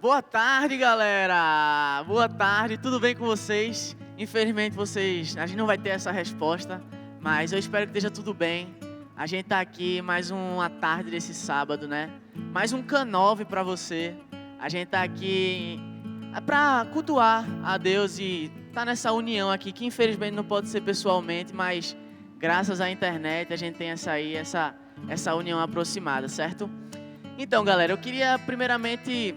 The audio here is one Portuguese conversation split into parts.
Boa tarde, galera! Boa tarde, tudo bem com vocês? Infelizmente a gente não vai ter essa resposta, mas eu espero que esteja tudo bem. A gente tá aqui mais uma tarde desse sábado, né? Mais um K9 para você. A gente tá aqui para cultuar a Deus e tá nessa união aqui, que infelizmente não pode ser pessoalmente, mas graças à internet a gente tem essa união aproximada, certo? Então, galera, eu queria primeiramente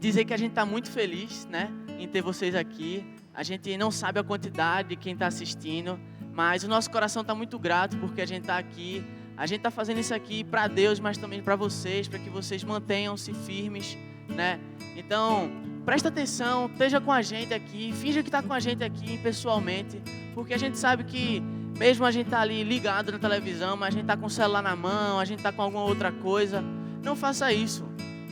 dizer que a gente está muito feliz, né, em ter vocês aqui. A gente não sabe a quantidade de quem está assistindo, mas o nosso coração está muito grato porque a gente está aqui. A gente está fazendo isso aqui para Deus, mas também para vocês, para que vocês mantenham-se firmes, né? Então, presta atenção, esteja com a gente aqui, finja que está com a gente aqui pessoalmente, porque a gente sabe que mesmo a gente tá ali ligado na televisão, mas a gente está com o celular na mão, a gente está com alguma outra coisa, não faça isso.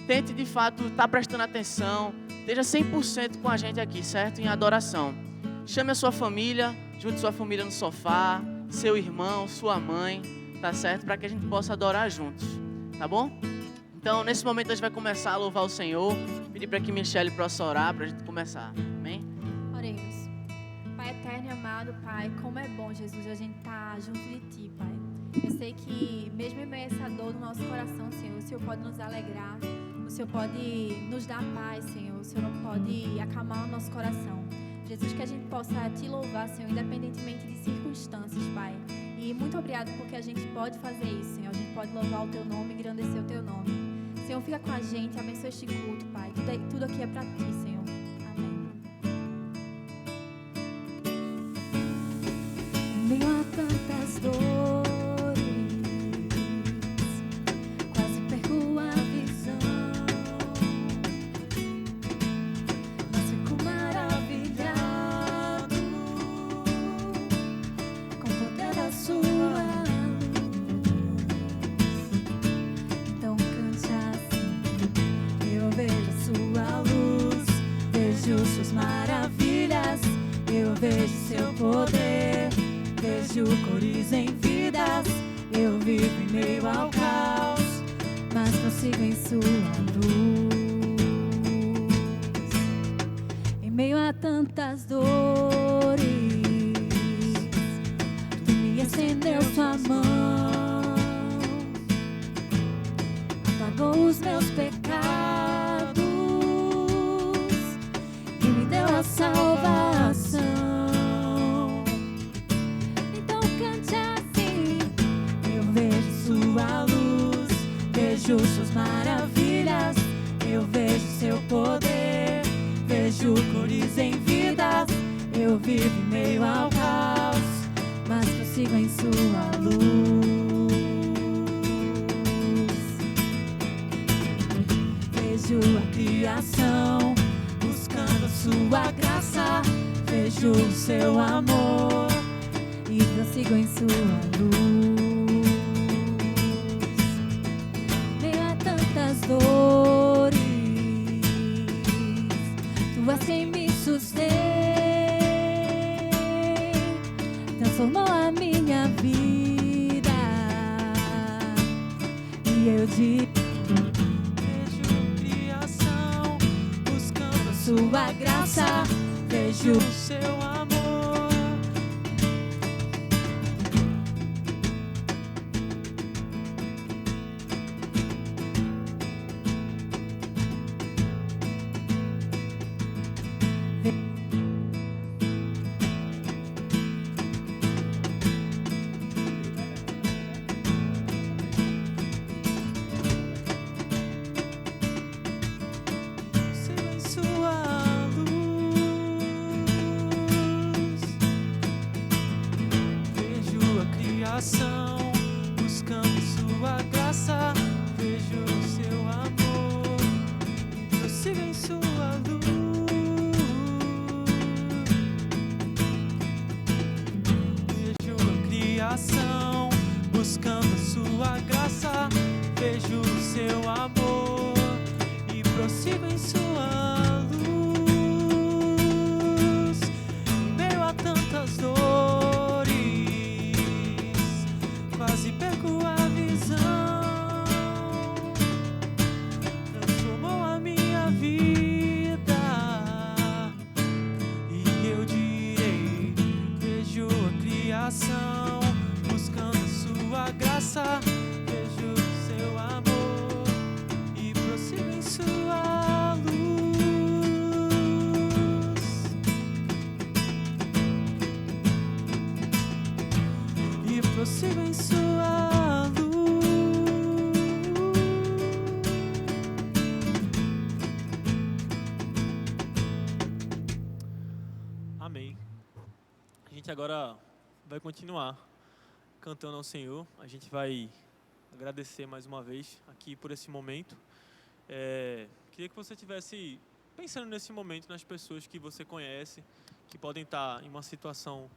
Tente de fato estar prestando atenção, esteja 100% com a gente aqui, certo? Em adoração. Chame a sua família, junte sua família no sofá, seu irmão, sua mãe, tá certo? Para que a gente possa adorar juntos, tá bom? Então, nesse momento a gente vai começar a louvar o Senhor, pedir para que Michele possa orar para a gente começar, amém? Oremos. Pai eterno e amado, Pai, como é bom, Jesus, a gente tá junto de Ti, Pai. Eu sei que mesmo em meio a essa dor no nosso coração, Senhor, o Senhor pode nos alegrar, o Senhor pode nos dar paz, Senhor, o Senhor pode acalmar o nosso coração. Jesus, que a gente possa Te louvar, Senhor, independentemente de circunstâncias, Pai. E muito obrigado porque a gente pode fazer isso, Senhor. A gente pode louvar o Teu nome, engrandecer o Teu nome. Senhor, fica com a gente, abençoa este culto, Pai. Tudo aqui é para Ti, Senhor. Amém. Em meio a tantas dores, quase perco a visão, mas fico maravilhado com o poder da Sua luz. Então cante assim: eu vejo Sua luz, vejo Suas maravilhas, eu vejo Seu poder. Vejo cores em vidas, eu vivo em meio ao caos, mas prossigo em Sua luz. Em meio a tantas dores, Tu me estendeu Sua mão, apagou os meus pecados e me deu a salvação. Vejo Suas maravilhas, eu vejo Seu poder. Vejo cores em vidas, eu vivo em meio ao caos, mas prossigo em Sua luz. Vejo a criação buscando Sua graça, vejo o Seu amor e prossigo em Sua luz. Dores, Tu és quem me sustém, transformou a minha vida e eu te vejo criação buscando Sua graça, vejo o Seu amor. Sua luz. Amém. A gente agora vai continuar cantando ao Senhor. A gente vai agradecer mais uma vez aqui por esse momento. Queria que você estivesse pensando nesse momento nas pessoas que você conhece, que podem estar em uma situação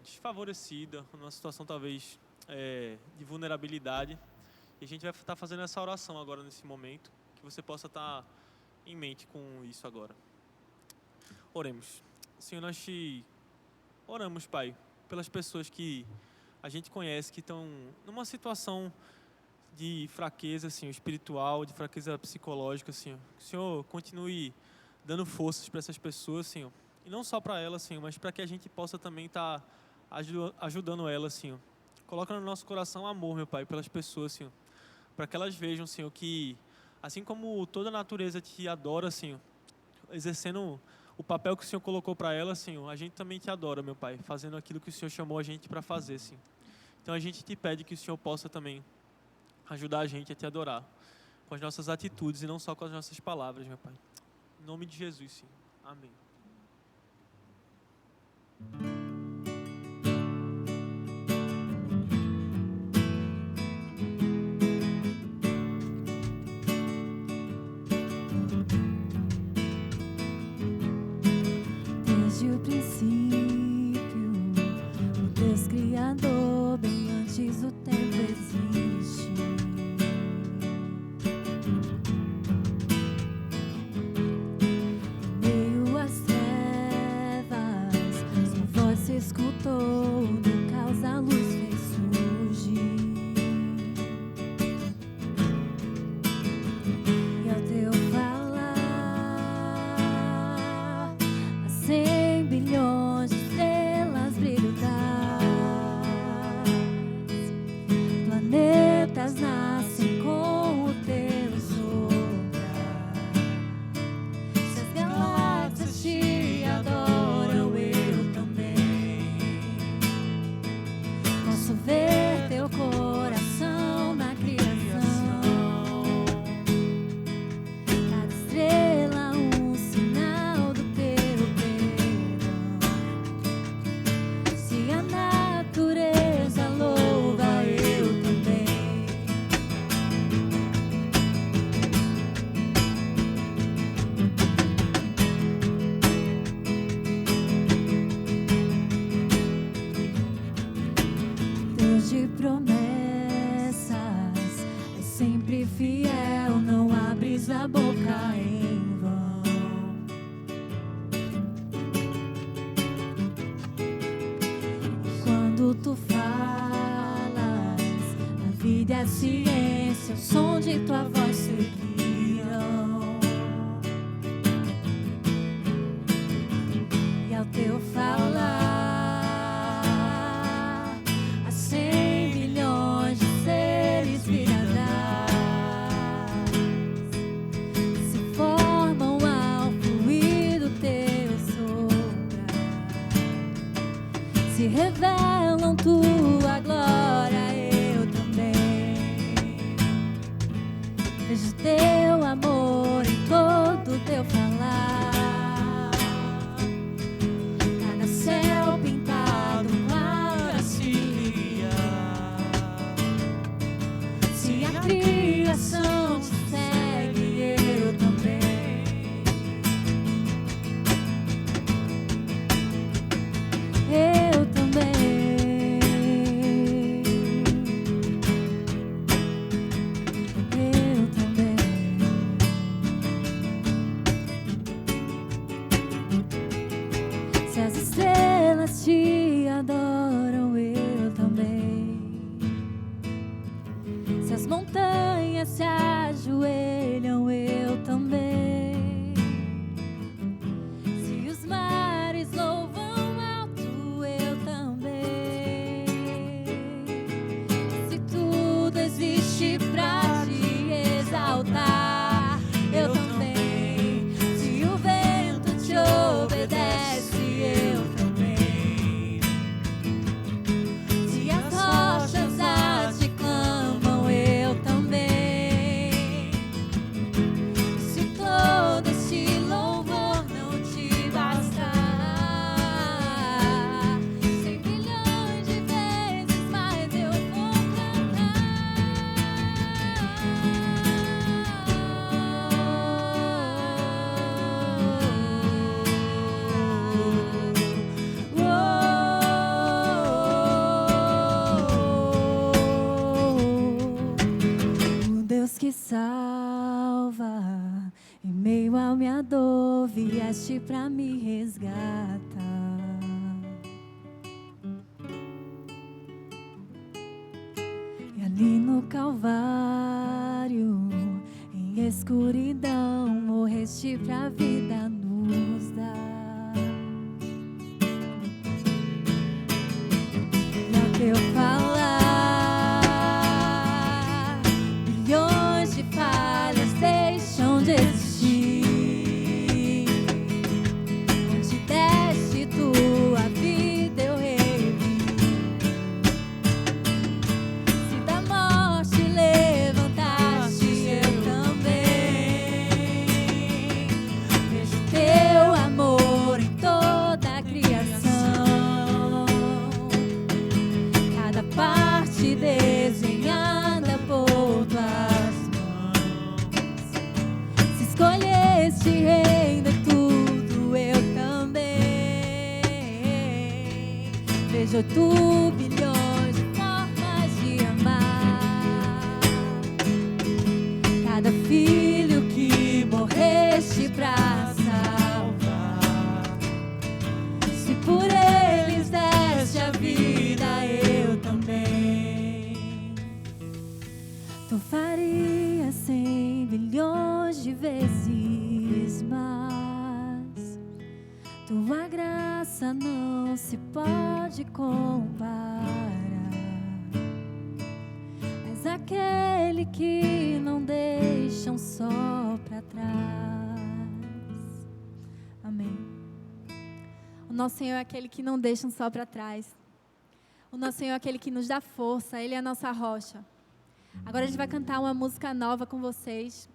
desfavorecida, numa situação talvez de vulnerabilidade. E a gente vai estar fazendo essa oração agora nesse momento, que você possa estar em mente com isso agora. Oremos. Senhor, nós te oramos, Pai, pelas pessoas que a gente conhece, que estão numa situação de fraqueza, Senhor, espiritual, de fraqueza psicológica, Senhor. Que o Senhor continue dando forças para essas pessoas, Senhor. E não só para elas, Senhor, mas para que a gente possa também estar ajudando elas, Senhor. Coloca no nosso coração amor, meu Pai, pelas pessoas, Senhor. Para que elas vejam, Senhor, que assim como toda a natureza te adora, Senhor, exercendo o papel que o Senhor colocou para ela, Senhor, a gente também te adora, meu Pai, fazendo aquilo que o Senhor chamou a gente para fazer, Senhor. Então a gente te pede que o Senhor possa também ajudar a gente a te adorar com as nossas atitudes e não só com as nossas palavras, meu Pai. Em nome de Jesus, Senhor. Amém. Desde o princípio, o Deus Criador, bem antes do tempo existe. Em meio às trevas, sua voz se escutou, do caos a luz fez surgir. E ao teu falar, 100 bilhões de estrelas brilham das planetas nascem com o teu soprar. Se as galáxias te adoram, eu também posso ver teu coração na criação. Cada estrela um sinal do teu perdão. Se a natureza louva, eu também. Deus de promessas, é sempre fiel, não abres a boca em vão. Quando tu falas, a vida e a ciência, o som de tua voz seguirão. E ao teu falar, há 100 bilhões de seres viradas se formam ao fluir do teu soprar. Se revelam tua glória, eu também vejo teu amor em todo teu falar. Cada céu pintado com aracilha. Se a criação te segue, eu também. Eu também. Eu também. Se as estrelas te adoram, eu também. Se as montanhas se ajoelham, eu também. Se os mares louvam alto, eu também. Se tudo existe pra te exaltar, eu também. Se o vento te obedece, eu também. salva. Em meio à minha dor, vieste pra me resgatar. E ali no Calvário, em escuridão, morreste pra vida nos dar. E ao teu falar, milhões de falhas deixam de existir. Onde deste tua vida eu revi. Se da morte levantaste eu também. Vejo teu amor em toda a criação. Cada parte desenhada por tuas mãos. Se escolheste render tudo, eu também. Vejo 8 bilhões de formas de amar. Cada filho que morreste pra salvar. Se por eles deste a vida, eu também. Tu farias 100 bilhões de vezes mais. Tua graça não se pode comparar. És aquele que não deixa um só pra trás. Amém. O nosso Senhor é aquele que não deixa um só pra trás. O nosso Senhor é aquele que nos dá força. Ele é a nossa rocha. Agora a gente vai cantar uma música nova com vocês.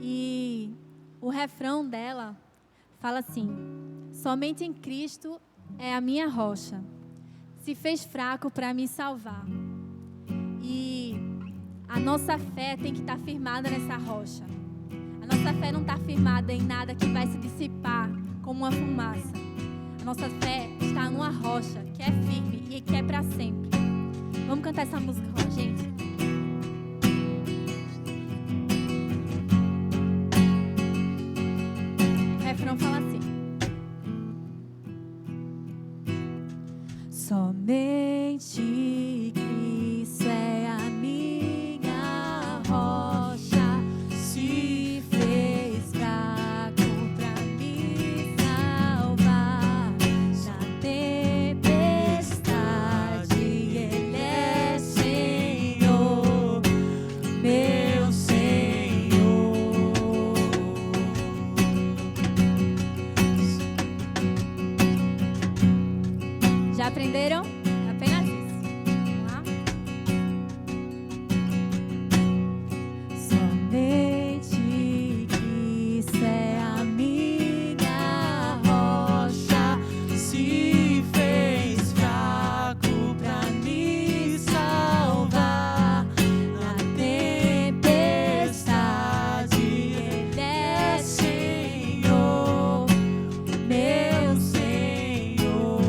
E o refrão dela fala assim: somente em Cristo é a minha rocha. Se fez fraco para me salvar. E a nossa fé tem que estar firmada nessa rocha. A nossa fé não está firmada em nada que vai se dissipar como uma fumaça. A nossa fé está numa rocha que é firme e que é para sempre. Vamos cantar essa música com a gente? O refrão fala assim: somente Cristo é a minha rocha, se fez fraco pra me salvar. Na tempestade Ele é Senhor, meu Senhor. Já aprenderam? Apenas isso. Vamos lá? Somente Cristo é a minha rocha, se fez fraco pra me salvar. Na tempestade Ele é Senhor, meu Senhor.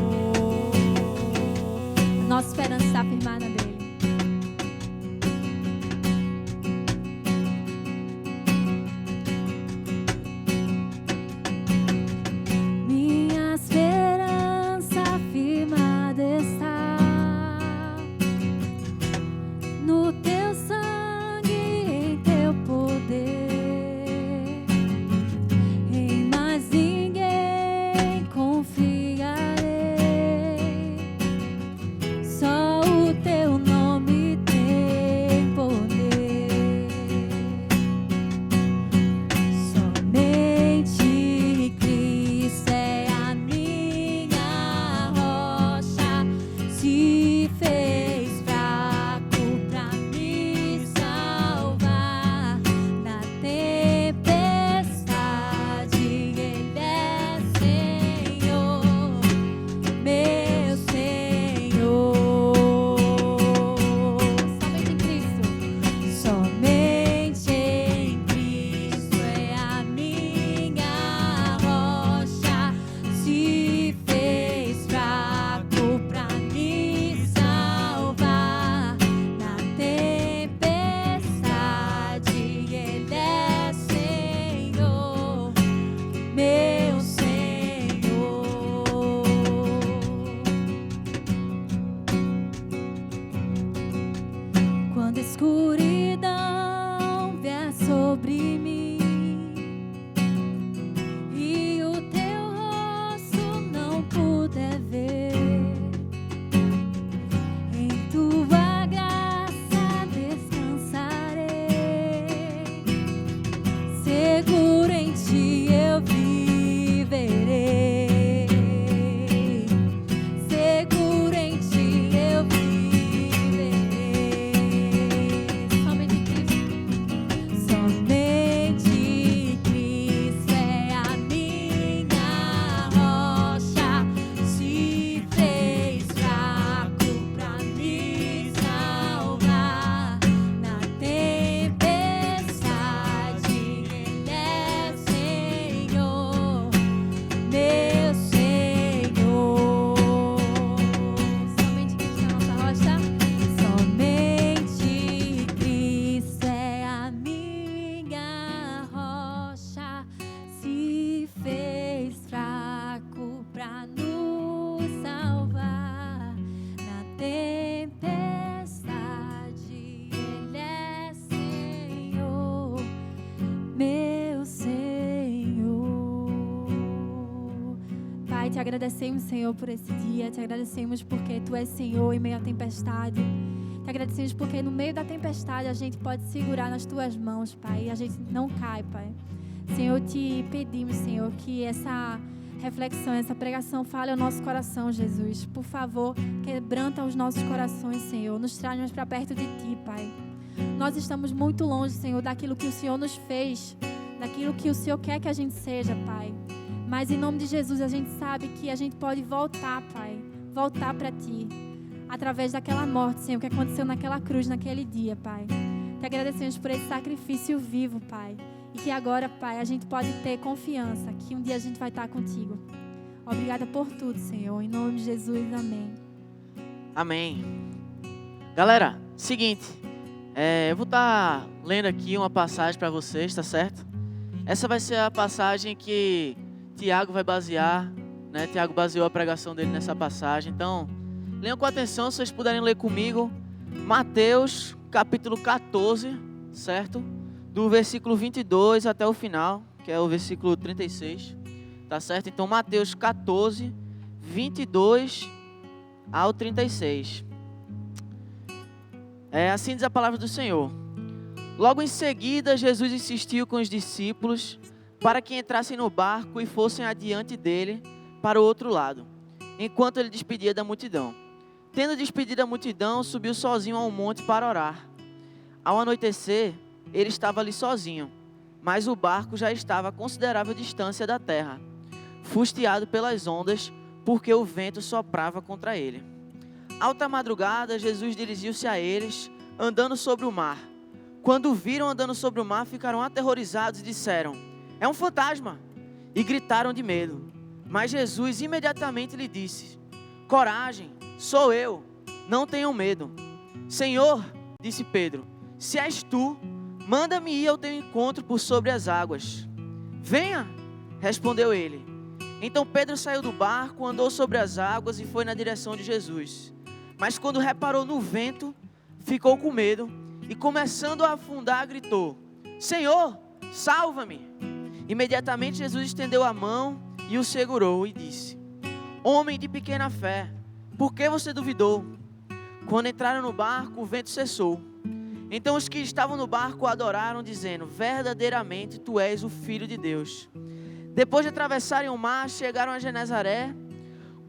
Pai, te agradecemos, Senhor, por esse dia. Te agradecemos porque Tu és Senhor em meio à tempestade. Te agradecemos porque no meio da tempestade a gente pode segurar nas Tuas mãos, Pai, e a gente não cai, Pai. Senhor, te pedimos, Senhor, que essa reflexão, essa pregação fale ao nosso coração, Jesus. Por favor, quebranta os nossos corações, Senhor. Nos traz mais para perto de Ti, Pai. Nós estamos muito longe, Senhor, daquilo que o Senhor nos fez, daquilo que o Senhor quer que a gente seja, Pai. Mas em nome de Jesus a gente sabe que a gente pode voltar, Pai. Voltar para Ti. Através daquela morte, Senhor, que aconteceu naquela cruz, naquele dia, Pai. Te agradecemos por esse sacrifício vivo, Pai. E que agora, Pai, a gente pode ter confiança que um dia a gente vai estar contigo. Obrigada por tudo, Senhor. Em nome de Jesus, amém. Amém. Galera, seguinte. Eu vou estar lendo aqui uma passagem para vocês, tá certo? Essa vai ser a passagem que Tiago vai basear, né? Tiago baseou a pregação dele nessa passagem. Então, leiam com atenção, se vocês puderem ler comigo. Mateus, capítulo 14, certo? Do versículo 22 até o final, que é o versículo 36, tá certo? Então, Mateus 14, 22 ao 36. Assim diz a palavra do Senhor. Logo em seguida, Jesus insistiu com os discípulos para que entrassem no barco e fossem adiante dele para o outro lado, enquanto ele despedia da multidão. Tendo despedido a multidão, subiu sozinho ao monte para orar. Ao anoitecer, ele estava ali sozinho, mas o barco já estava a considerável distância da terra, fustiado pelas ondas, porque o vento soprava contra ele. Alta madrugada, Jesus dirigiu-se a eles, andando sobre o mar. Quando o viram andando sobre o mar, ficaram aterrorizados e disseram: "É um fantasma!" E gritaram de medo. Mas Jesus imediatamente lhe disse: "Coragem, sou eu, não tenham medo." "Senhor," disse Pedro, "se és tu, manda-me ir ao teu encontro por sobre as águas." "Venha," respondeu ele. Então Pedro saiu do barco, andou sobre as águas e foi na direção de Jesus. Mas quando reparou no vento, ficou com medo e, começando a afundar, gritou: "Senhor, salva-me!" Imediatamente Jesus estendeu a mão e o segurou e disse: "Homem de pequena fé, por que você duvidou?" Quando entraram no barco, o vento cessou. Então os que estavam no barco o adoraram, dizendo: "Verdadeiramente tu és o Filho de Deus." Depois de atravessarem o mar, chegaram a Genezaré.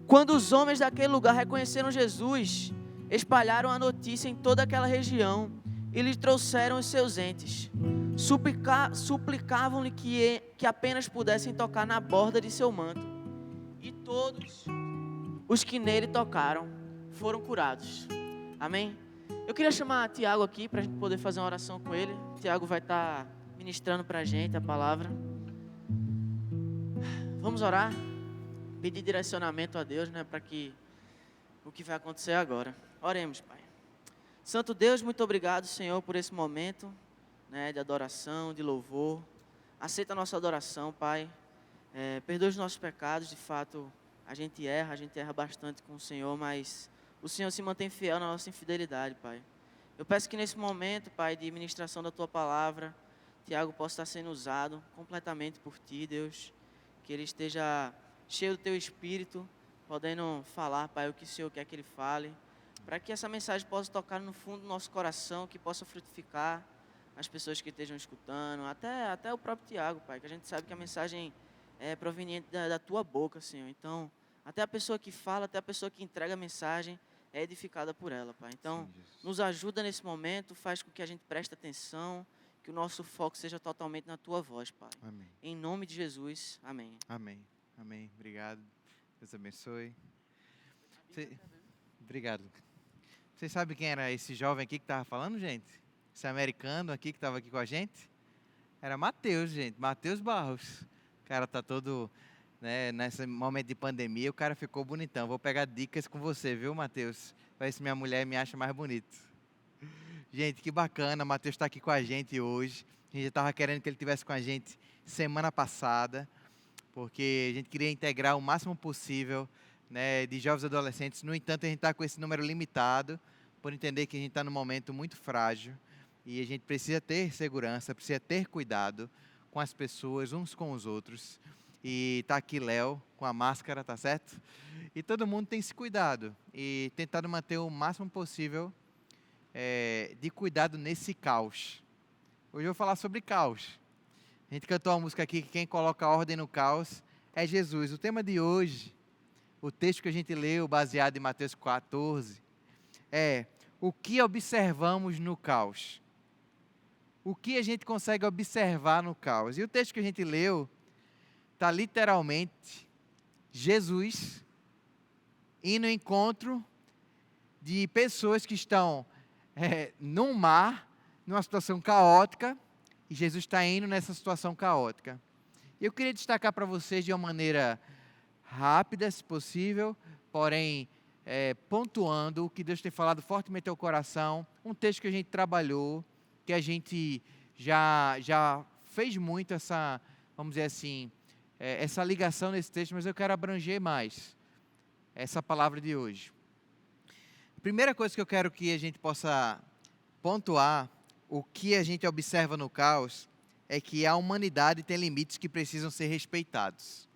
Quando os homens daquele lugar reconheceram Jesus, espalharam a notícia em toda aquela região e lhe trouxeram os seus entes. Suplicavam-lhe que apenas pudessem tocar na borda de seu manto. E todos os que nele tocaram foram curados. Amém? Eu queria chamar Tiago aqui para a gente poder fazer uma oração com ele. Tiago vai estar ministrando para a gente a palavra. Vamos orar? Pedir direcionamento a Deus, né, para que o que vai acontecer agora. Oremos, Pai. Santo Deus, muito obrigado, Senhor, por esse momento, né, de adoração, de louvor. Aceita a nossa adoração, Pai. Perdoa os nossos pecados, de fato, a gente erra bastante com o Senhor, mas o Senhor se mantém fiel na nossa infidelidade, Pai. Eu peço que nesse momento, Pai, de ministração da Tua palavra, Tiago possa estar sendo usado completamente por Ti, Deus. Que ele esteja cheio do Teu Espírito, podendo falar, Pai, o que o Senhor quer que Ele fale, para que essa mensagem possa tocar no fundo do nosso coração, que possa frutificar as pessoas que estejam escutando, até o próprio Tiago, Pai, que a gente sabe que a mensagem é proveniente da Tua boca, Senhor. Então, até a pessoa que fala, até a pessoa que entrega a mensagem é edificada por ela, Pai. Então, nos ajuda nesse momento, faz com que a gente preste atenção, que o nosso foco seja totalmente na Tua voz, Pai. Amém. Em nome de Jesus, amém. Amém. Amém. Obrigado. Deus abençoe. Obrigado. Vocês sabem quem era esse jovem aqui que estava falando, gente? Esse americano aqui que estava aqui com a gente? Era Mateus, gente. Mateus Barros. O cara tá todo, né, nesse momento de pandemia, o cara ficou bonitão. Vou pegar dicas com você, viu, Mateus? Vai ver se minha mulher me acha mais bonito. Gente, que bacana, Mateus está aqui com a gente hoje. A gente já estava querendo que ele estivesse com a gente semana passada, porque a gente queria integrar o máximo possível, né, de jovens e adolescentes. No entanto, a gente está com esse número limitado, por entender que a gente está num momento muito frágil e a gente precisa ter segurança, precisa ter cuidado com as pessoas, uns com os outros. E tá aqui Léo com a máscara, tá certo? E todo mundo tem se cuidado e tentado manter o máximo possível de cuidado nesse caos. Hoje eu vou falar sobre caos. A gente cantou uma música aqui que quem coloca ordem no caos é Jesus. O tema de hoje, o texto que a gente leu, baseado em Mateus 14, é o que observamos no caos. O que a gente consegue observar no caos. E o texto que a gente leu está literalmente Jesus indo ao encontro de pessoas que estão num mar, numa situação caótica, e Jesus está indo nessa situação caótica. E eu queria destacar para vocês de uma maneira rápida, se possível, porém pontuando o que Deus tem falado fortemente ao coração, um texto que a gente trabalhou, que a gente já fez muito essa, vamos dizer assim, essa ligação nesse texto, mas eu quero abranger mais essa palavra de hoje. A primeira coisa que eu quero que a gente possa pontuar, o que a gente observa no caos, é que a humanidade tem limites que precisam ser respeitados.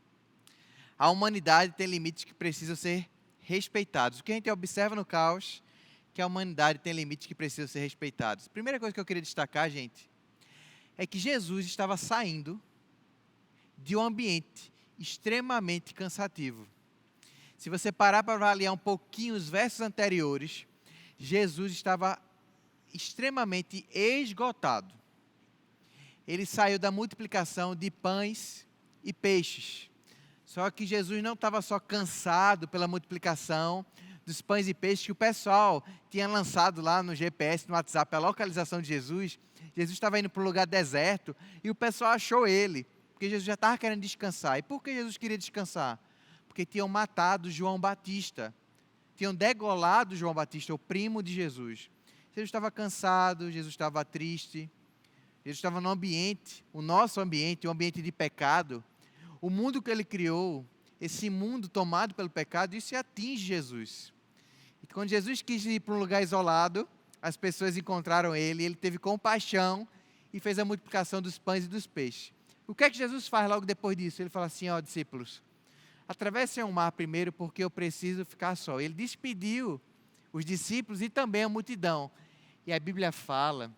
A humanidade tem limites que precisam ser respeitados. O que a gente observa no caos, que a humanidade tem limites que precisam ser respeitados. A primeira coisa que eu queria destacar, gente, é que Jesus estava saindo de um ambiente extremamente cansativo. Se você parar para avaliar um pouquinho os versos anteriores, Jesus estava extremamente esgotado. Ele saiu da multiplicação de pães e peixes. Só que Jesus não estava só cansado pela multiplicação dos pães e peixes que o pessoal tinha lançado lá no GPS, no WhatsApp, a localização de Jesus. Jesus estava indo para um lugar deserto e o pessoal achou ele, porque Jesus já estava querendo descansar. E por que Jesus queria descansar? Porque tinham matado João Batista. Tinham degolado João Batista, o primo de Jesus. Jesus estava cansado, Jesus estava triste. Jesus estava no ambiente, o nosso ambiente, um ambiente de pecado. O mundo que ele criou, esse mundo tomado pelo pecado, isso atinge Jesus. E quando Jesus quis ir para um lugar isolado, as pessoas encontraram ele, ele teve compaixão e fez a multiplicação dos pães e dos peixes. O que é que Jesus faz logo depois disso? Ele fala assim, ó, discípulos, atravessem o mar primeiro porque eu preciso ficar só. Ele despediu os discípulos e também a multidão. E a Bíblia fala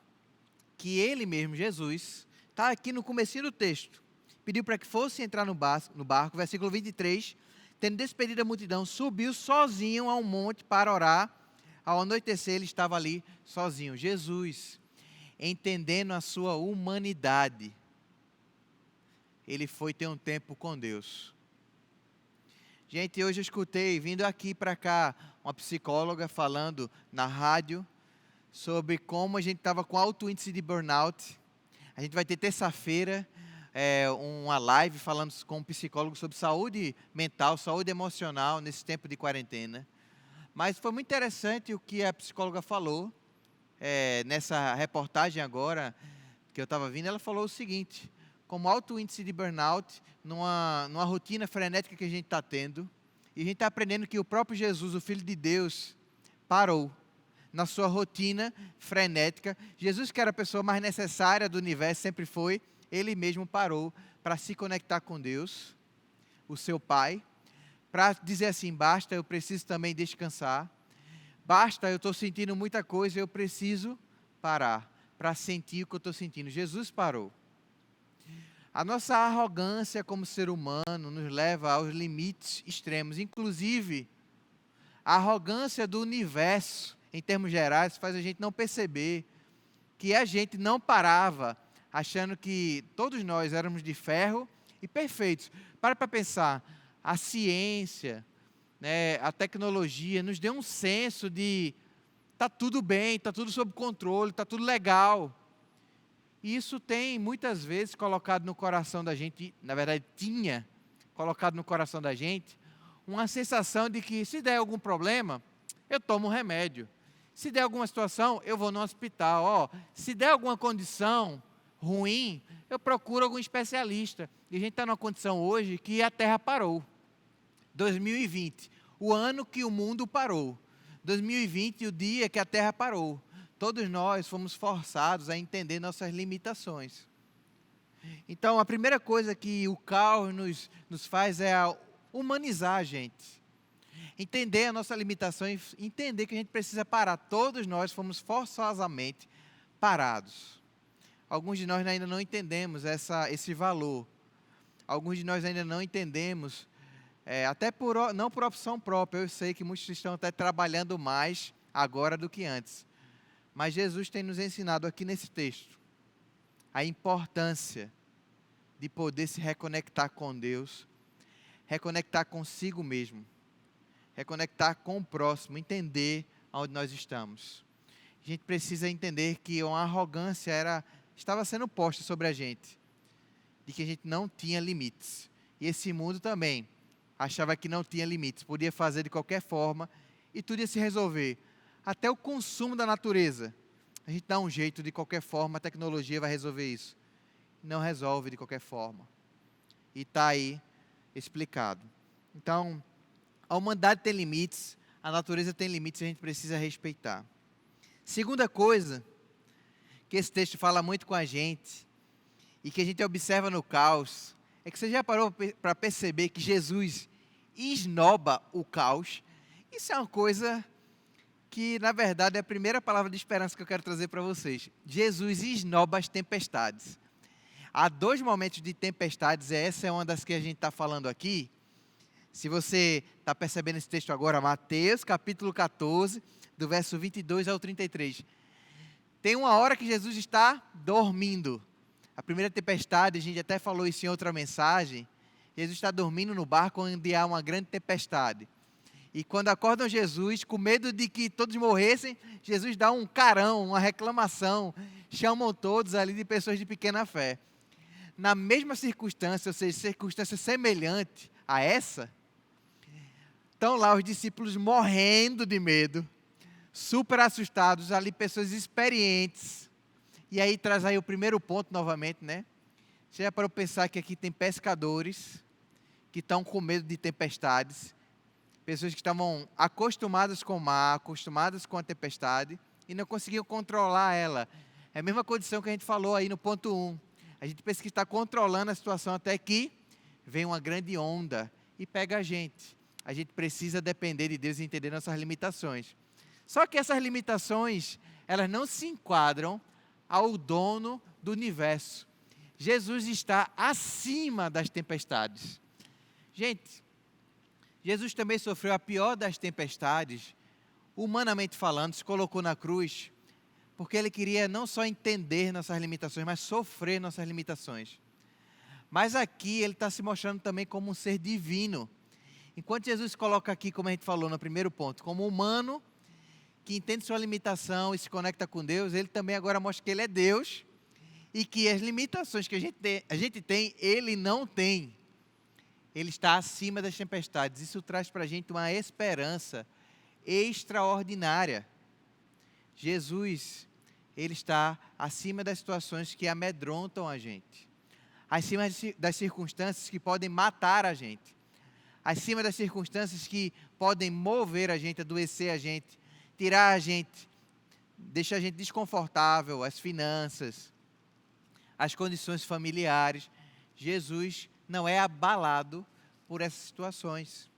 que ele mesmo, Jesus, está aqui no comecinho do texto, pediu para que fosse entrar no barco, versículo 23, tendo despedido a multidão, subiu sozinho a um monte para orar. Ao anoitecer ele estava ali sozinho. Jesus, entendendo a sua humanidade, ele foi ter um tempo com Deus. Gente, hoje eu escutei, vindo aqui para cá, uma psicóloga falando na rádio sobre como a gente estava com alto índice de burnout. A gente vai ter terça-feira uma live falando com um psicólogo sobre saúde mental, saúde emocional nesse tempo de quarentena. Mas foi muito interessante o que a psicóloga falou nessa reportagem agora que eu estava vindo. Ela falou o seguinte: como alto índice de burnout, numa rotina frenética que a gente está tendo, e a gente está aprendendo que o próprio Jesus, o Filho de Deus, parou na sua rotina frenética. Jesus, que era a pessoa mais necessária do universo, sempre foi, ele mesmo parou para se conectar com Deus, o seu Pai, para dizer assim, basta, eu preciso também descansar, basta, eu estou sentindo muita coisa, eu preciso parar, para sentir o que eu estou sentindo. Jesus parou. A nossa arrogância como ser humano nos leva aos limites extremos, inclusive a arrogância do universo, em termos gerais, faz a gente não perceber que a gente não parava, achando que todos nós éramos de ferro e perfeitos. Para pensar, a ciência, a tecnologia nos deu um senso de está tudo bem, está tudo sob controle, está tudo legal. E isso tem muitas vezes colocado no coração da gente, na verdade tinha colocado no coração da gente, uma sensação de que se der algum problema, eu tomo um remédio. Se der alguma situação, eu vou no hospital. Se der alguma condição ruim, eu procuro algum especialista. E a gente está numa condição hoje que a Terra parou. 2020, o ano que o mundo parou. 2020, o dia que a Terra parou. Todos nós fomos forçados a entender nossas limitações. Então, a primeira coisa que o caos nos faz é humanizar a gente. Entender a nossa limitação e entender que a gente precisa parar. Todos nós fomos forçosamente parados. Alguns de nós ainda não entendemos esse valor. Alguns de nós ainda não entendemos, não por opção própria. Eu sei que muitos estão até trabalhando mais agora do que antes. Mas Jesus tem nos ensinado aqui nesse texto a importância de poder se reconectar com Deus, reconectar consigo mesmo, reconectar com o próximo, entender onde nós estamos. A gente precisa entender que uma arrogância estava sendo posta sobre a gente, de que a gente não tinha limites. E esse mundo também achava que não tinha limites, podia fazer de qualquer forma e tudo ia se resolver. Até o consumo da natureza. A gente dá um jeito de qualquer forma, a tecnologia vai resolver isso. Não resolve de qualquer forma. E está aí explicado. Então, a humanidade tem limites, a natureza tem limites e a gente precisa respeitar. Segunda coisa, que esse texto fala muito com a gente, e que a gente observa no caos, é que você já parou para perceber que Jesus esnoba o caos? Isso é uma coisa que, na verdade, é a primeira palavra de esperança que eu quero trazer para vocês. Jesus esnoba as tempestades. Há 2 momentos de tempestades, essa é uma das que a gente está falando aqui. Se você está percebendo esse texto agora, Mateus capítulo 14, do verso 22 ao 33. Tem uma hora que Jesus está dormindo. A primeira tempestade, a gente até falou isso em outra mensagem. Jesus está dormindo no barco onde há uma grande tempestade. E quando acordam Jesus, com medo de que todos morressem, Jesus dá um carão, uma reclamação. Chamam todos ali de pessoas de pequena fé. Na mesma circunstância, ou seja, circunstância semelhante a essa, estão lá os discípulos morrendo de medo, super assustados, ali pessoas experientes. E aí traz aí o primeiro ponto novamente, né? Você já parou para pensar que aqui tem pescadores que estão com medo de tempestades, pessoas que estavam acostumadas com o mar, acostumadas com a tempestade e não conseguiam controlar ela. É a mesma condição que a gente falou aí no ponto 1. A gente pensa que está controlando a situação até que vem uma grande onda e pega a gente. A gente precisa depender de Deus e entender nossas limitações. Só que essas limitações, elas não se enquadram ao dono do universo. Jesus está acima das tempestades. Gente, Jesus também sofreu a pior das tempestades, humanamente falando, se colocou na cruz, porque ele queria não só entender nossas limitações, mas sofrer nossas limitações. Mas aqui ele está se mostrando também como um ser divino. Enquanto Jesus se coloca aqui, como a gente falou no primeiro ponto, como humano, que entende sua limitação e se conecta com Deus, ele também agora mostra que ele é Deus e que as limitações que a gente tem, ele não tem. Ele está acima das tempestades. Isso traz para a gente uma esperança extraordinária. Jesus, ele está acima das situações que amedrontam a gente. Acima das circunstâncias que podem matar a gente. Acima das circunstâncias que podem mover a gente, adoecer a gente, tirar a gente, deixar a gente desconfortável, as finanças, as condições familiares. Jesus não é abalado por essas situações.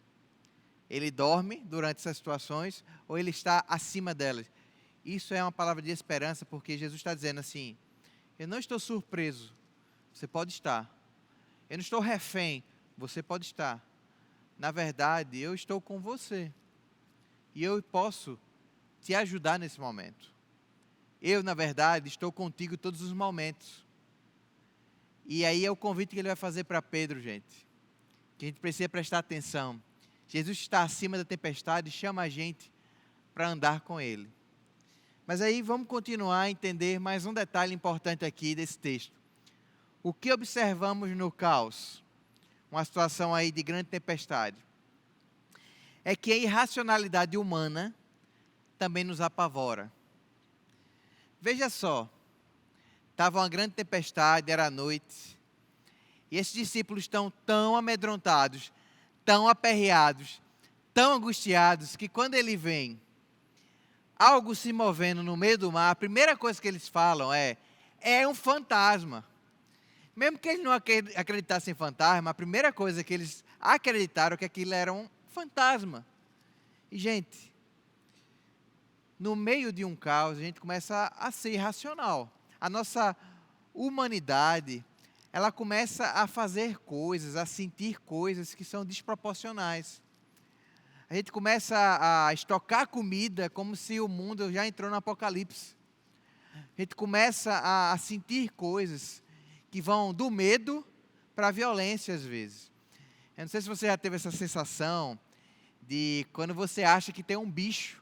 Ele dorme durante essas situações ou ele está acima delas. Isso é uma palavra de esperança, porque Jesus está dizendo assim: eu não estou surpreso, você pode estar. Eu não estou refém, você pode estar. Na verdade, eu estou com você. E eu posso te ajudar nesse momento. Eu, na verdade, estou contigo todos os momentos. E aí é o convite que ele vai fazer para Pedro, gente. Que a gente precisa prestar atenção. Jesus está acima da tempestade e chama a gente para andar com ele. Mas aí vamos continuar a entender mais um detalhe importante aqui desse texto. O que observamos no caos? Uma situação aí de grande tempestade. É que a irracionalidade humana também nos apavora. Veja só. Estava uma grande tempestade, era noite. E esses discípulos estão tão amedrontados, tão aperreados, tão angustiados, que quando ele vem, algo se movendo no meio do mar, a primeira coisa que eles falam é um fantasma. Mesmo que eles não acreditassem em fantasma, a primeira coisa que eles acreditaram que aquilo era um fantasma. E, gente, no meio de um caos, a gente começa a ser irracional. A nossa humanidade, ela começa a fazer coisas, a sentir coisas que são desproporcionais. A gente começa a estocar comida como se o mundo já entrou no apocalipse. A gente começa a sentir coisas que vão do medo para a violência às vezes. Eu não sei se você já teve essa sensação de quando você acha que tem um bicho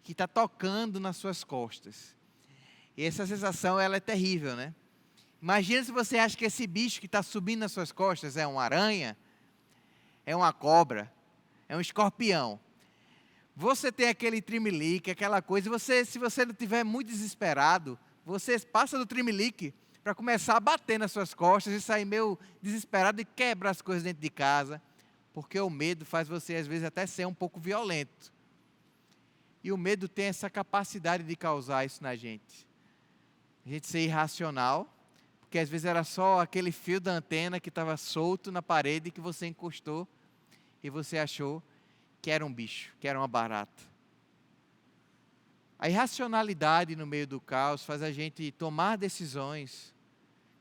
que está tocando nas suas costas. E essa sensação, ela é terrível, né? Imagina se você acha que esse bicho que está subindo nas suas costas é uma aranha, é uma cobra, é um escorpião. Você tem aquele trimelique, aquela coisa, se você não estiver muito desesperado, você passa do trimelique para começar a bater nas suas costas e sair meio desesperado e quebra as coisas dentro de casa, porque o medo faz você, às vezes, até ser um pouco violento. E o medo tem essa capacidade de causar isso na gente. A gente ser irracional, porque às vezes era só aquele fio da antena que estava solto na parede que você encostou e você achou que era um bicho, que era uma barata. A irracionalidade no meio do caos faz a gente tomar decisões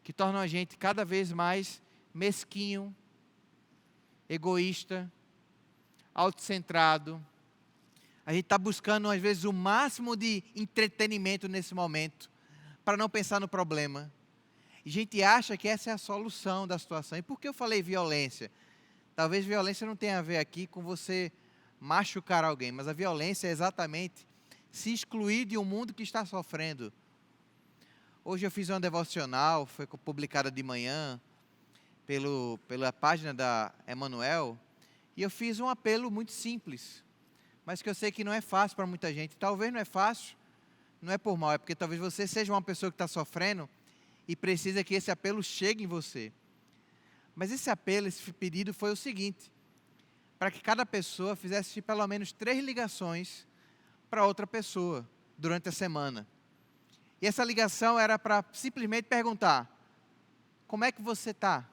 que tornam a gente cada vez mais mesquinho, egoísta, autocentrado. A gente está buscando, às vezes, o máximo de entretenimento nesse momento, para não pensar no problema. E a gente acha que essa é a solução da situação. E por que eu falei violência? Talvez violência não tenha a ver aqui com você machucar alguém, mas a violência é exatamente se excluir de um mundo que está sofrendo. Hoje eu fiz uma devocional, foi publicada de manhã, pela página da Emanuel, e eu fiz um apelo muito simples, mas que eu sei que não é fácil para muita gente. Talvez não é fácil, não é por mal, é porque talvez você seja uma pessoa que está sofrendo e precisa que esse apelo chegue em você. Mas esse apelo, esse pedido foi o seguinte: para que cada pessoa fizesse pelo menos 3 ligações para outra pessoa durante a semana. E essa ligação era para simplesmente perguntar: como é que você está?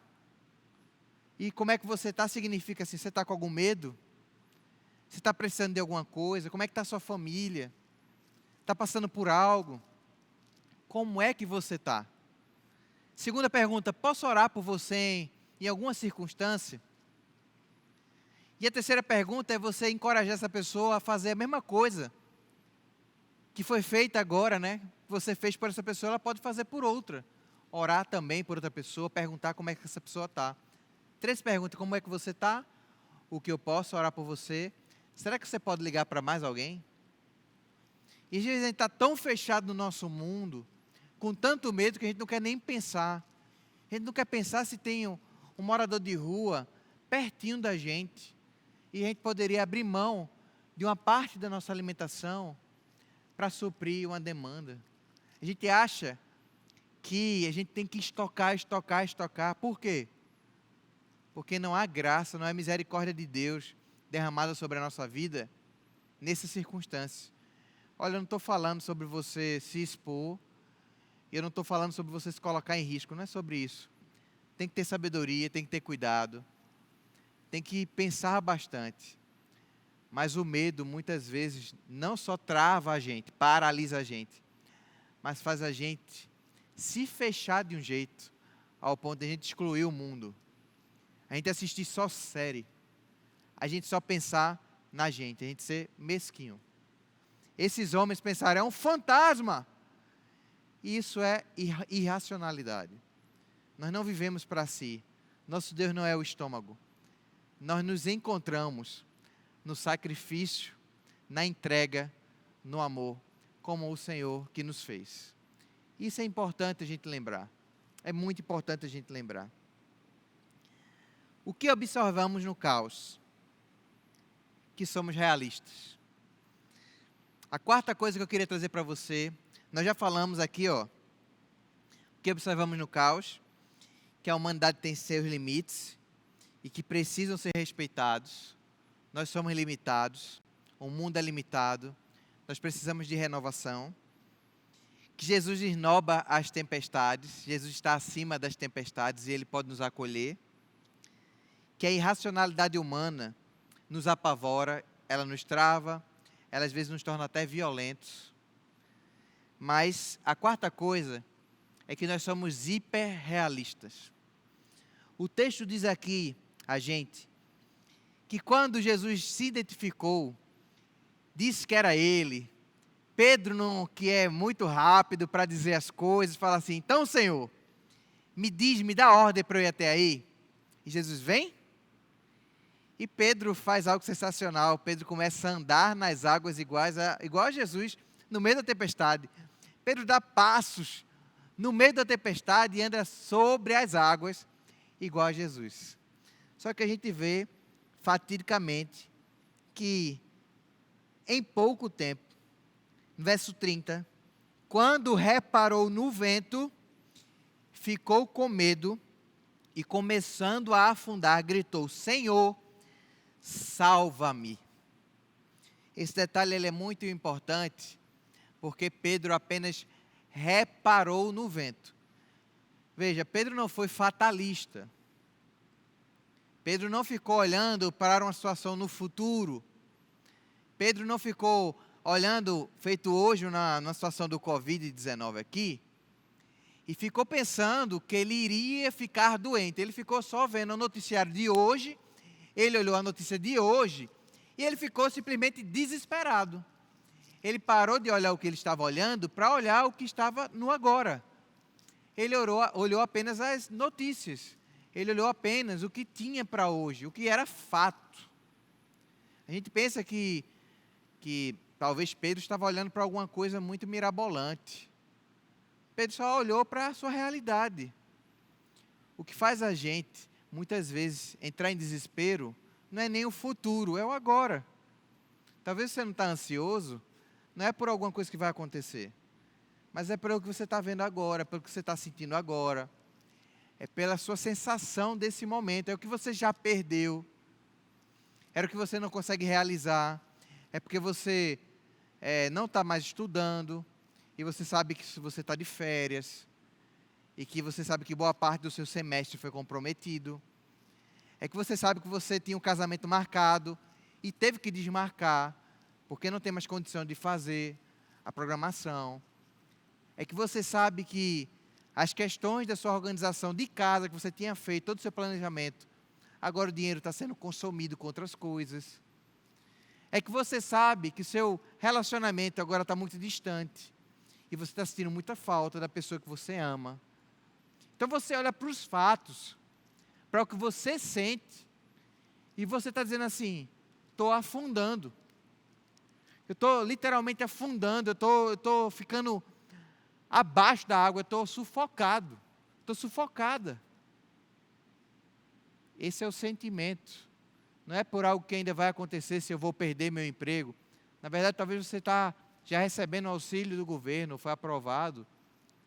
E como é que você está significa assim, você está com algum medo? Você está precisando de alguma coisa? Como é que está a sua família? Está passando por algo? Como é que você está? Segunda pergunta: posso orar por você em alguma circunstância? E a terceira pergunta é você encorajar essa pessoa a fazer a mesma coisa que foi feita agora, né? Você fez por essa pessoa, ela pode fazer por outra. Orar também por outra pessoa, perguntar como é que essa pessoa está. 3 perguntas: como é que você está? O que eu posso orar por você? Será que você pode ligar para mais alguém? E às vezes a gente está tão fechado no nosso mundo, com tanto medo, que a gente não quer nem pensar. A gente não quer pensar se tem um morador de rua pertinho da gente. E a gente poderia abrir mão de uma parte da nossa alimentação para suprir uma demanda. A gente acha que a gente tem que estocar. Por quê? Porque não há graça, não há misericórdia de Deus derramada sobre a nossa vida nessas circunstâncias. Olha, eu não estou falando sobre você se expor, eu não estou falando sobre você se colocar em risco, não é sobre isso. Tem que ter sabedoria, tem que ter cuidado, tem que pensar bastante. Mas o medo, muitas vezes, não só trava a gente, paralisa a gente, mas faz a gente se fechar de um jeito, ao ponto de a gente excluir o mundo. A gente assistir só série, a gente só pensar na gente, a gente ser mesquinho. Esses homens pensaram: é um fantasma. Isso é irracionalidade. Nós não vivemos para si. Nosso Deus não é o estômago. Nós nos encontramos no sacrifício, na entrega, no amor, como o Senhor que nos fez. Isso é importante a gente lembrar. É muito importante a gente lembrar. O que observamos no caos? Que somos realistas. A quarta coisa que eu queria trazer para você, nós já falamos aqui, o que observamos no caos, que a humanidade tem seus limites e que precisam ser respeitados. Nós somos limitados, o mundo é limitado, nós precisamos de renovação. que Jesus esnoba as tempestades, Jesus está acima das tempestades e Ele pode nos acolher, que a irracionalidade humana nos apavora, ela nos trava, ela às vezes nos torna até violentos. Mas a quarta coisa é que nós somos hiperrealistas. O texto diz aqui a gente que quando Jesus se identificou, disse que era Ele, Pedro, não, que é muito rápido para dizer as coisas, fala assim: então, Senhor, me dá ordem para eu ir até aí. E Jesus vem. E Pedro faz algo sensacional. Pedro começa a andar nas águas igual a Jesus, no meio da tempestade. Pedro dá passos no meio da tempestade e anda sobre as águas, igual a Jesus. Só que a gente vê, fatidicamente, que em pouco tempo, no verso 30, quando reparou no vento, ficou com medo e, começando a afundar, gritou: Senhor, salva-me. Esse detalhe ele é muito importante, porque Pedro apenas reparou no vento. Veja, Pedro não foi fatalista. Pedro não ficou olhando para uma situação no futuro. Pedro não ficou olhando, feito hoje na situação do Covid-19 aqui, e ficou pensando que ele iria ficar doente. Ele ficou só vendo o noticiário de hoje, ele olhou a notícia de hoje, e ele ficou simplesmente desesperado. Ele parou de olhar o que ele estava olhando para olhar o que estava no agora. Ele olhou apenas as notícias. Ele olhou apenas o que tinha para hoje, o que era fato. A gente pensa que talvez Pedro estava olhando para alguma coisa muito mirabolante. Pedro só olhou para a sua realidade. O que faz a gente, muitas vezes, entrar em desespero, não é nem o futuro, é o agora. Talvez você não está ansioso, não é por alguma coisa que vai acontecer, mas é pelo que você está vendo agora, pelo que você está sentindo agora. É pela sua sensação desse momento, é o que você já perdeu, era o que você não consegue realizar, é porque você não está mais estudando, e você sabe que você está de férias, e que você sabe que boa parte do seu semestre foi comprometido, é que você sabe que você tinha um casamento marcado, e teve que desmarcar, porque não tem mais condição de fazer a programação, é que você sabe que as questões da sua organização de casa, que você tinha feito, todo o seu planejamento, agora o dinheiro está sendo consumido com outras coisas. É que você sabe que o seu relacionamento agora está muito distante, e você está sentindo muita falta da pessoa que você ama. Então você olha para os fatos, para o que você sente, e você está dizendo assim: estou afundando. Eu estou literalmente afundando, eu estou ficando abaixo da água, eu estou sufocado, estou sufocada. Esse é o sentimento. Não é por algo que ainda vai acontecer, se eu vou perder meu emprego. Na verdade, talvez você está já recebendo auxílio do governo, foi aprovado.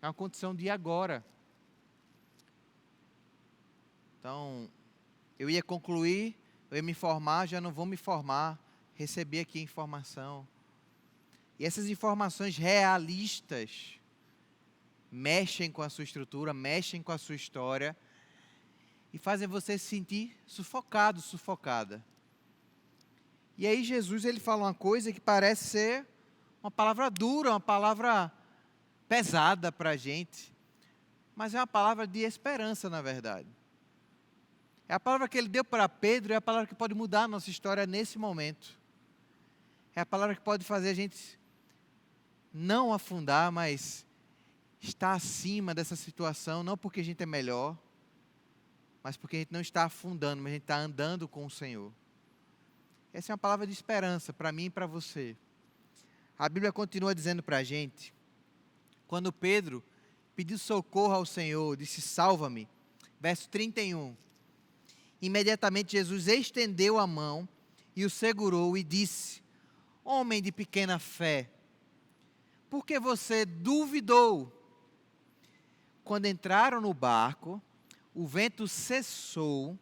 É uma condição de agora. Então, eu ia concluir, eu ia me formar, já não vou me formar. Recebi aqui informação. E essas informações realistas mexem com a sua estrutura, mexem com a sua história e fazem você se sentir sufocado, sufocada. E aí Jesus ele fala uma coisa que parece ser uma palavra dura, uma palavra pesada para a gente, mas é uma palavra de esperança, na verdade. É a palavra que ele deu para Pedro, é a palavra que pode mudar a nossa história nesse momento. É a palavra que pode fazer a gente não afundar, mas estar acima dessa situação, não porque a gente é melhor, mas porque a gente não está afundando, mas a gente está andando com o Senhor. Essa é uma palavra de esperança para mim e para você. A Bíblia continua dizendo para a gente, quando Pedro pediu socorro ao Senhor, disse: salva-me, verso 31, imediatamente Jesus estendeu a mão e o segurou e disse: homem de pequena fé, por que você duvidou? Quando entraram no barco, o vento cessou,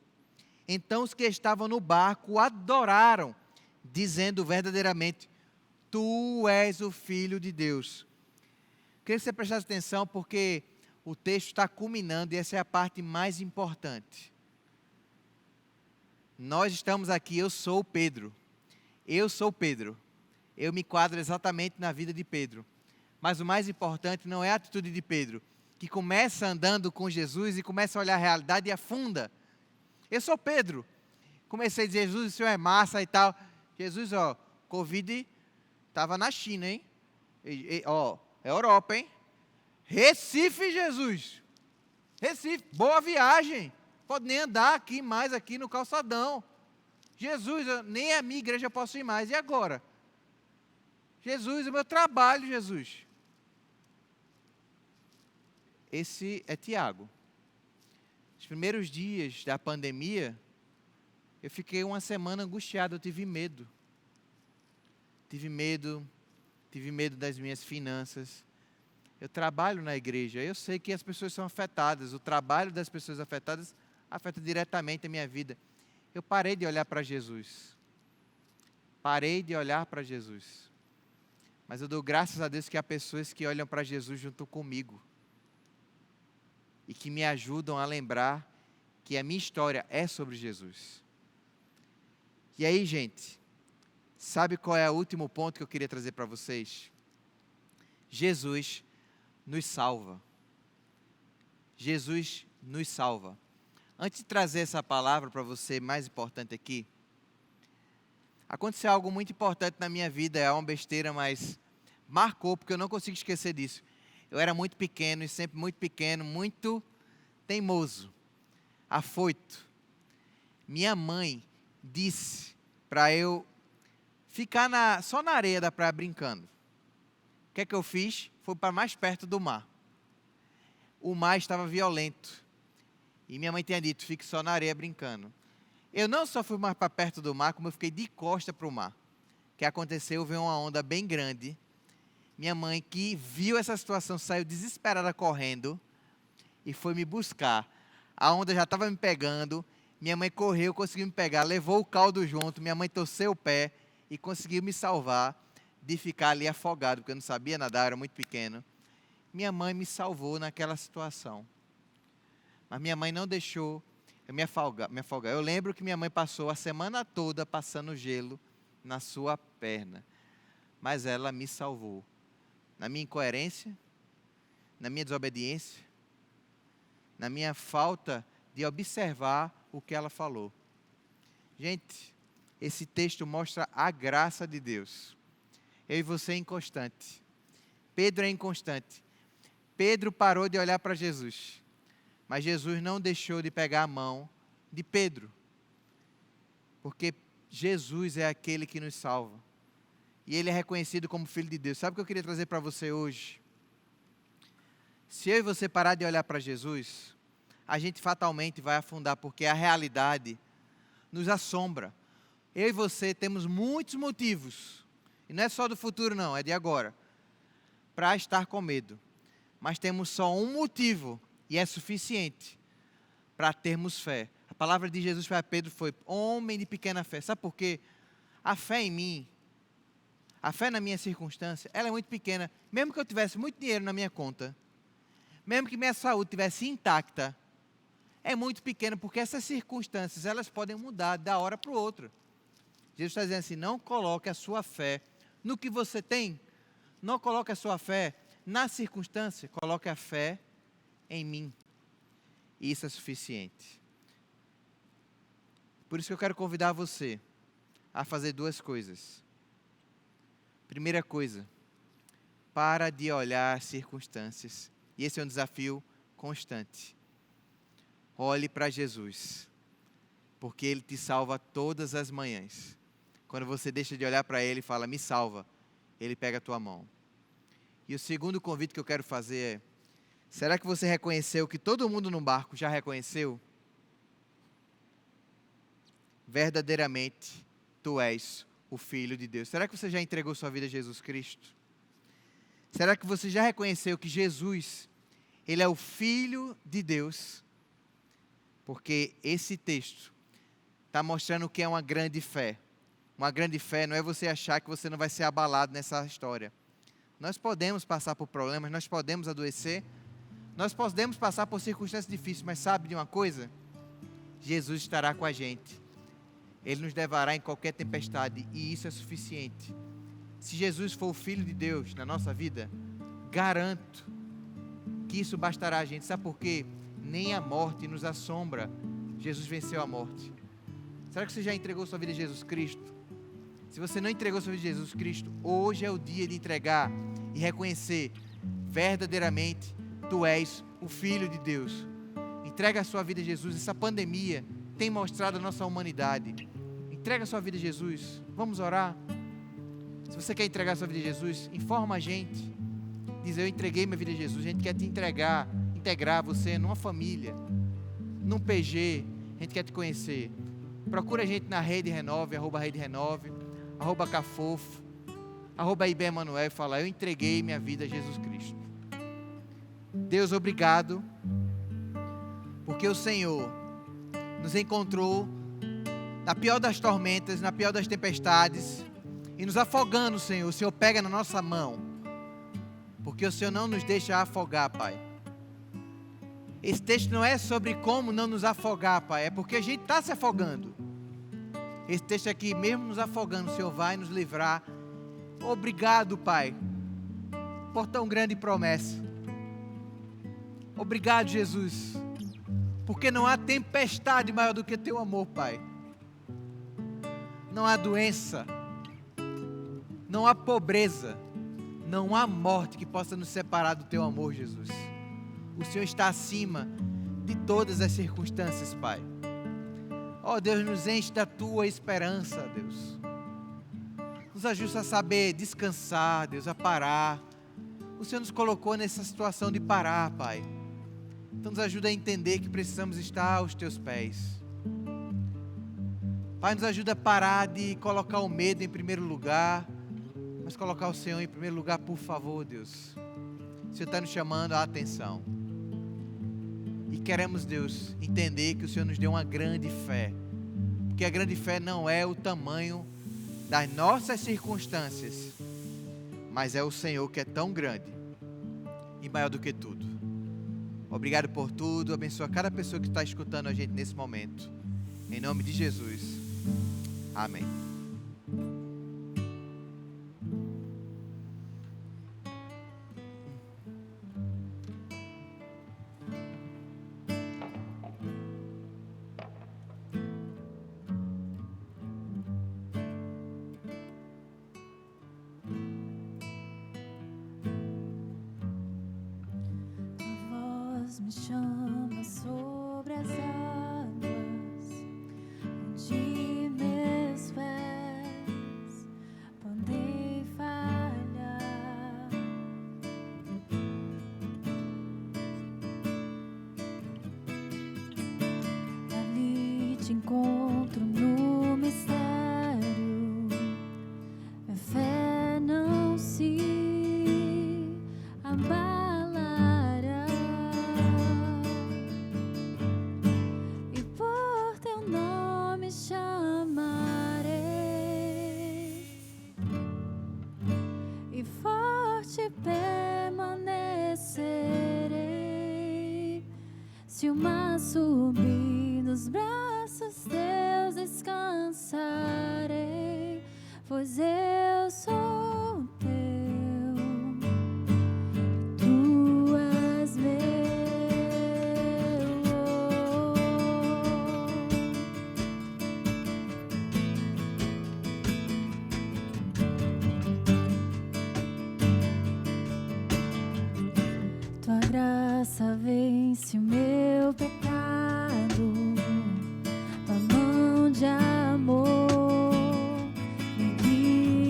então os que estavam no barco adoraram, dizendo verdadeiramente: tu és o Filho de Deus. Queria que você prestasse atenção porque o texto está culminando e essa é a parte mais importante. Nós estamos aqui, eu sou o Pedro. Eu sou o Pedro. Eu me enquadro exatamente na vida de Pedro. Mas o mais importante não é a atitude de Pedro, que começa andando com Jesus e começa a olhar a realidade e afunda. Eu sou Pedro. Comecei a dizer, Jesus, o Senhor é massa e tal. Jesus, ó, Covid estava na China, hein? Europa, hein? Recife, Jesus. Recife, boa viagem. Pode nem andar aqui mais aqui no calçadão. Jesus, nem a minha igreja eu posso ir mais. E agora? Jesus, o meu trabalho, Jesus. Esse é Tiago. Os primeiros dias da pandemia, eu fiquei uma semana angustiado, eu tive medo. Tive medo das minhas finanças. Eu trabalho na igreja, eu sei que as pessoas são afetadas, o trabalho das pessoas afetadas afeta diretamente a minha vida. Eu parei de olhar para Jesus. Parei de olhar para Jesus. Mas eu dou graças a Deus que há pessoas que olham para Jesus junto comigo. E que me ajudam a lembrar que a minha história é sobre Jesus. E aí, gente, sabe qual é o último ponto que eu queria trazer para vocês? Jesus nos salva. Jesus nos salva. Antes de trazer essa palavra para você, mais importante aqui, aconteceu algo muito importante na minha vida, é uma besteira, mas marcou, porque eu não consigo esquecer disso. Eu era muito pequeno, e sempre muito pequeno, muito teimoso, afoito. Minha mãe disse para eu ficar só na areia da praia brincando. O que é que eu fiz? Fui para mais perto do mar. O mar estava violento. E minha mãe tinha dito, fique só na areia brincando. Eu não só fui mais para perto do mar, como eu fiquei de costa para o mar. O que aconteceu? Veio uma onda bem grande. Minha mãe, que viu essa situação, saiu desesperada correndo e foi me buscar. A onda já estava me pegando. Minha mãe correu, conseguiu me pegar, levou o caldo junto. Minha mãe torceu o pé e conseguiu me salvar de ficar ali afogado, porque eu não sabia nadar, eu era muito pequeno. Minha mãe me salvou naquela situação. Mas minha mãe não deixou eu me afogar. Eu lembro que minha mãe passou a semana toda passando gelo na sua perna. Mas ela me salvou. Na minha incoerência, na minha desobediência, na minha falta de observar o que ela falou. Gente, esse texto mostra a graça de Deus. Eu e você é inconstante. Pedro é inconstante. Pedro parou de olhar para Jesus. Mas Jesus não deixou de pegar a mão de Pedro. Porque Jesus é aquele que nos salva. E ele é reconhecido como Filho de Deus. Sabe o que eu queria trazer para você hoje? Se eu e você parar de olhar para Jesus, a gente fatalmente vai afundar, porque a realidade nos assombra. Eu e você temos muitos motivos, e não é só do futuro não, é de agora, para estar com medo. Mas temos só um motivo, e é suficiente, para termos fé. A palavra de Jesus para Pedro foi, homem de pequena fé. Sabe por quê? A fé em mim, a fé na minha circunstância, ela é muito pequena. Mesmo que eu tivesse muito dinheiro na minha conta, mesmo que minha saúde estivesse intacta, é muito pequena, porque essas circunstâncias, elas podem mudar da hora para o outro. Jesus está dizendo assim, não coloque a sua fé no que você tem, não coloque a sua fé na circunstância, coloque a fé em mim. Isso é suficiente. Por isso que eu quero convidar você a fazer duas coisas. Primeira coisa, para de olhar as circunstâncias. E esse é um desafio constante. Olhe para Jesus, porque Ele te salva todas as manhãs. Quando você deixa de olhar para Ele e fala, me salva, Ele pega a tua mão. E o segundo convite que eu quero fazer é, será que você reconheceu que todo mundo no barco já reconheceu? Verdadeiramente, tu és o Filho de Deus. Será que você já entregou sua vida a Jesus Cristo? Será que você já reconheceu que Jesus, Ele é o Filho de Deus? Porque esse texto está mostrando o que é uma grande fé. Uma grande fé não é você achar que você não vai ser abalado nessa história. Nós podemos passar por problemas, nós podemos adoecer, nós podemos passar por circunstâncias difíceis, mas sabe de uma coisa? Jesus estará com a gente. Ele nos levará em qualquer tempestade e isso é suficiente. Se Jesus for o Filho de Deus na nossa vida, garanto que isso bastará a gente. Sabe por quê? Nem a morte nos assombra. Jesus venceu a morte. Será que você já entregou sua vida a Jesus Cristo? Se você não entregou sua vida a Jesus Cristo, hoje é o dia de entregar e reconhecer verdadeiramente tu és o Filho de Deus. Entrega a sua vida a Jesus. Essa pandemia tem mostrado a nossa humanidade. Entrega a sua vida a Jesus. Vamos orar. Se você quer entregar a sua vida a Jesus, informa a gente. Diz, eu entreguei minha vida a Jesus. A gente quer te integrar você numa família, num PG. A gente quer te conhecer. Procura a gente na Rede Renove, @Rede Renove, @Cafofo, @IB Emanuel e fala, eu entreguei minha vida a Jesus Cristo. Deus, obrigado, porque o Senhor nos encontrou na pior das tormentas, na pior das tempestades, e nos afogando, Senhor. O Senhor pega na nossa mão, porque o Senhor não nos deixa afogar, Pai. Esse texto não é sobre como não nos afogar, Pai, é porque a gente está se afogando. Esse texto aqui, mesmo nos afogando, o Senhor vai nos livrar. Obrigado, Pai, por tão grande promessa. Obrigado, Jesus, porque não há tempestade maior do que teu amor, Pai. Não há doença, não há pobreza, não há morte que possa nos separar do teu amor, Jesus. O Senhor está acima de todas as circunstâncias, Pai. Ó Deus, nos enche da tua esperança, Deus. Nos ajuda a saber descansar, Deus, a parar. O Senhor nos colocou nessa situação de parar, Pai. Então nos ajuda a entender que precisamos estar aos teus pés. Pai, nos ajuda a parar de colocar o medo em primeiro lugar, mas colocar o Senhor em primeiro lugar, por favor, Deus. O Senhor está nos chamando a atenção. E queremos, Deus, entender que o Senhor nos deu uma grande fé. Porque a grande fé não é o tamanho das nossas circunstâncias, mas é o Senhor que é tão grande e maior do que tudo. Obrigado por tudo. Abençoa cada pessoa que está escutando a gente nesse momento. Em nome de Jesus. Amém. Me chama sobre as águas, onde meus pés podem falhar. Ali te encontro no mistério, minha fé não se abala. Permanecerei. Se o mar subir, nos braços teus descansarei, pois eu sou teu, tu és meu. Tua graça vence o meu pecado, tua mão de amor me guia.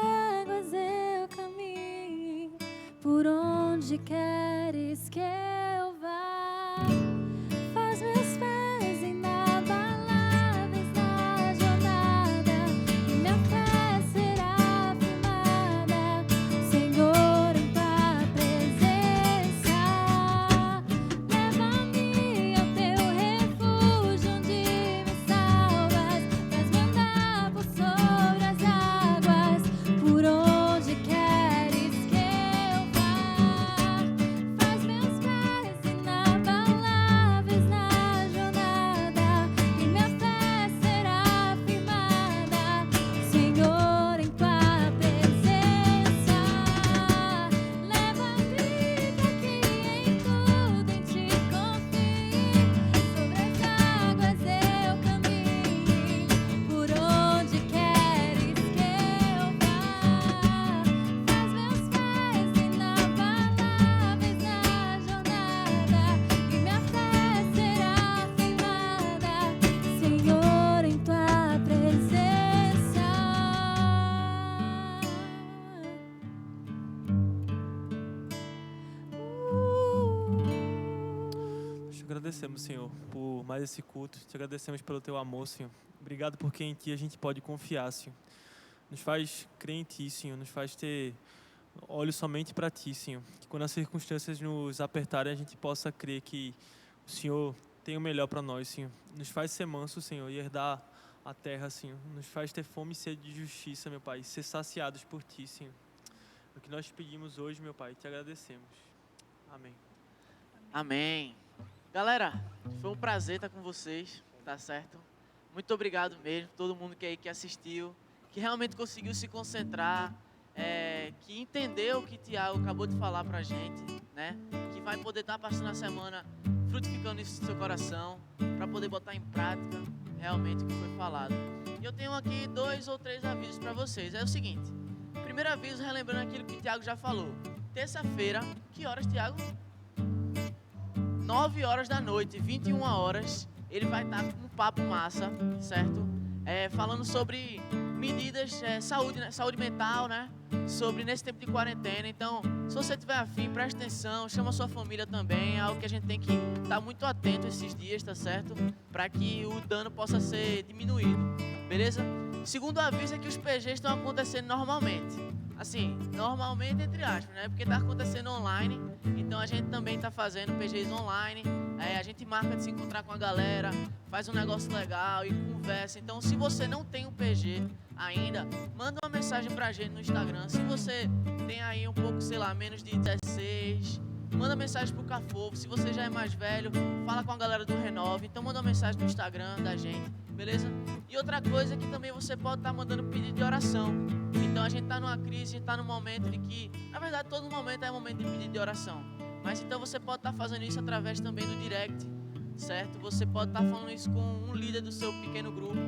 águas eu caminho, por onde queres que eu vá. Faz meus pés inabaláveis na jornada, e minha fé será firmada, Senhor, em tua presença. Leva-me ao teu refúgio, onde me salvas. Faz-me andar por sobre as águas, por onde queres que eu vá. Faz meus pés inabaláveis na jornada, e minha fé será firmada, Senhor, em tua presença. Leva-me pra que em tudo em ti confie, sobre as águas eu caminhe, por onde queres que eu vá. Faz meus pés inabaláveis na jornada, e minha fé será firmada, Senhor, em tua presença. Nós te agradecemos, Senhor, por mais esse culto. Te agradecemos pelo teu amor, Senhor. Obrigado porque em ti a gente pode confiar, Senhor. Nos faz crer em ti, Senhor. Nos faz ter olhos somente para ti, Senhor. Que quando as circunstâncias nos apertarem, a gente possa crer que o Senhor tem o melhor para nós, Senhor. Nos faz ser manso, Senhor, e herdar a terra, Senhor. Nos faz ter fome e sede de justiça, meu Pai. Ser saciados por ti, Senhor. O que nós te pedimos hoje, meu Pai, te agradecemos. Amém. Amém. Galera, foi um prazer estar com vocês, tá certo? Muito obrigado mesmo, todo mundo que assistiu, que realmente conseguiu se concentrar, que entendeu o que Tiago acabou de falar pra gente, né? Que vai poder estar passando a semana frutificando isso no seu coração, para poder botar em prática realmente o que foi falado. E eu tenho aqui 2 ou 3 avisos para vocês. É o seguinte, primeiro aviso, relembrando aquilo que o Tiago já falou. Terça-feira, que horas, Tiago? 9 horas da noite, 21 horas, ele vai estar com um papo massa, certo? Falando sobre medidas, saúde, né? Saúde mental, né? Sobre nesse tempo de quarentena. Então, se você tiver afim, preste atenção, chama a sua família também. É algo que a gente tem que estar muito atento esses dias, tá certo? Para que o dano possa ser diminuído, beleza? Segundo aviso é que os PGs estão acontecendo normalmente. Assim, normalmente entre aspas, né? Porque está acontecendo online. Então a gente também está fazendo PGs online. A gente marca de se encontrar com a galera, faz um negócio legal e conversa. Então, se você não tem um PG ainda, manda uma mensagem pra gente no Instagram. Se você tem aí um pouco, sei lá, menos de 16, manda mensagem pro Cafofo. Se você já é mais velho, fala com a galera do Renove. Então manda uma mensagem no Instagram da gente, beleza? E outra coisa é que também você pode estar mandando pedido de oração. Então a gente está numa crise, a gente está num momento de que, na verdade, todo momento é momento de pedido de oração. Mas então você pode estar fazendo isso através também do direct, certo? Você pode estar falando isso com um líder do seu pequeno grupo.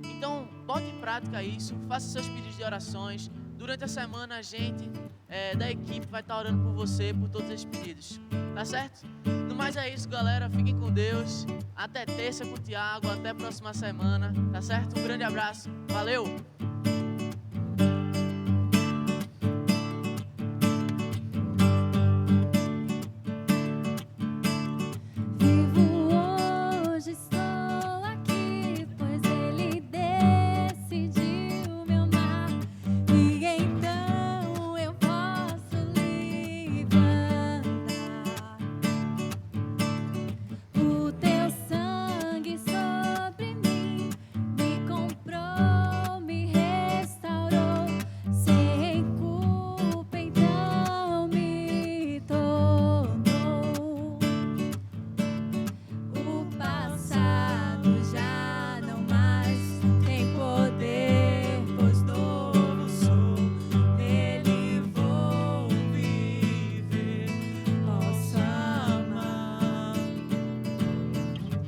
Então, bote em prática isso, faça seus pedidos de orações. Durante a semana a gente da equipe vai estar orando por você, por todos esses pedidos, tá certo? No mais é isso, galera, fiquem com Deus. Até terça com o Tiago, até a próxima semana, tá certo? Um grande abraço, valeu! Vivo hoje, estou aqui, pois Ele decidiu me amar, e então eu posso livre andar. O teu sangue sobre mim me comprou, me restaurou, sem culpa então me tornou. O passado já não mais tem poder, pois novo sou, nele vou viver, posso amar.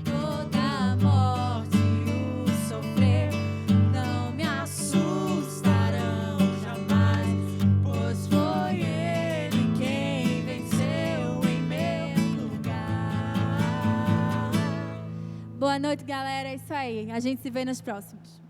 Toda a morte e o sofrer não me assustarão jamais, pois foi Ele quem venceu em meu lugar. Boa noite, galera. É isso aí. A gente se vê nos próximos.